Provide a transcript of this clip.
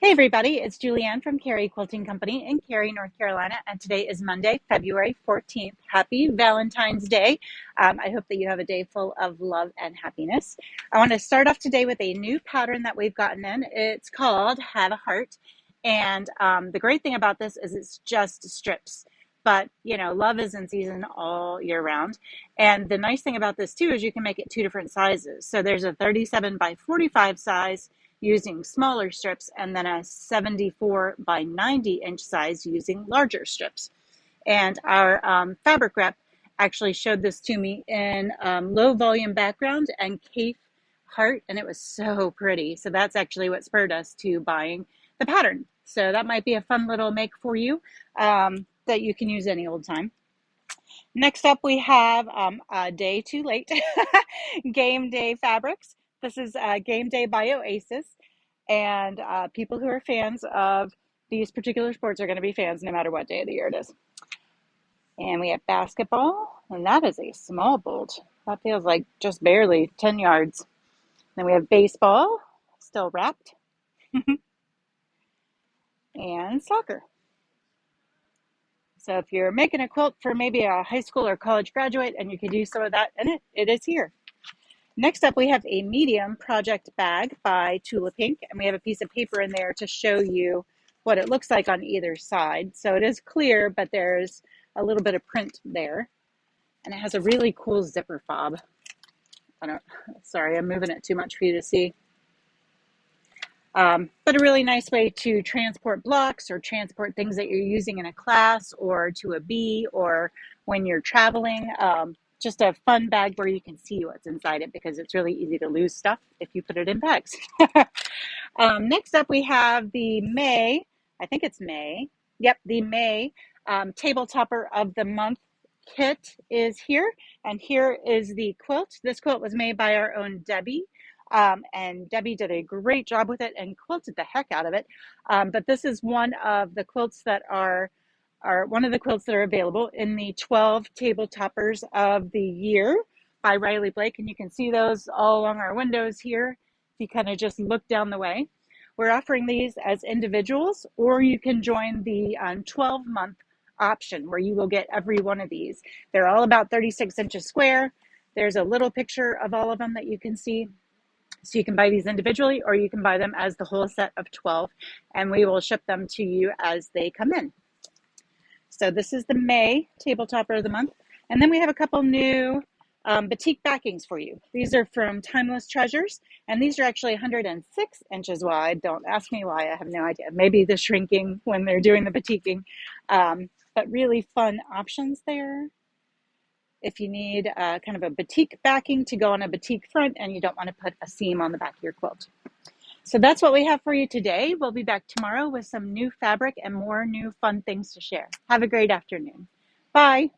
Hey everybody, it's Julianne from Cary Quilting Company in Cary, North Carolina, and today is Monday, February 14th. Happy Valentine's Day. I hope that you have a day full of love and happiness. I want to start off today with a new pattern that we've gotten in. It's called Have a Heart, and the great thing about this is it's just strips. But, you know, love is in season all year round. And the nice thing about this too is you can make it two different sizes. So there's a 37 by 45 size using smaller strips, and then a 74 by 90 inch size using larger strips. And our fabric rep actually showed this to me in low volume background and Cape heart, and it was so pretty. So that's actually what spurred us to buying the pattern. So that might be a fun little make for you that you can use any old time. Next up, we have a day too late, Game Day Fabrics. This is Game Day by Oasis, and people who are fans of these particular sports are going to be fans no matter what day of the year it is. And we have basketball, and that is a small bolt. That feels like just barely 10 yards. Then we have baseball, still wrapped, and soccer. So if you're making a quilt for maybe a high school or college graduate and you could use some of that in it, it is here. Next up, we have a medium project bag by Tula Pink, and we have a piece of paper in there to show you what it looks like on either side. So it is clear, but there's a little bit of print there, and it has a really cool zipper fob. Sorry, I'm moving it too much for you to see. But a really nice way to transport blocks or transport things that you're using in a class or to a bee or when you're traveling. Just a fun bag where you can see what's inside it because it's really easy to lose stuff if you put it in bags. Next up, we have the May, I think it's May. Yep, the May Table Topper of the Month kit is here. And here is the quilt. This quilt was made by our own Debbie. And Debbie did a great job with it and quilted the heck out of it. But this is one of the quilts that are available in the 12 table toppers of the year by Riley Blake. And you can see those all along our windows here. If you kind of just look down the way, we're offering these as individuals, or you can join the 12-month option where you will get every one of these. They're all about 36 inches square. There's a little picture of all of them that you can see. So you can buy these individually, or you can buy them as the whole set of 12, and we will ship them to you as they come in. So this is the May Table Topper of the Month. And then we have a couple new batik backings for you. These are from Timeless Treasures, and these are actually 106 inches wide. Don't ask me why, I have no idea. Maybe the shrinking when they're doing the batiking, but really fun options there. If you need kind of a batik backing to go on a batik front and you don't want to put a seam on the back of your quilt. So that's what we have for you today. We'll be back tomorrow with some new fabric and more new fun things to share. Have a great afternoon. Bye.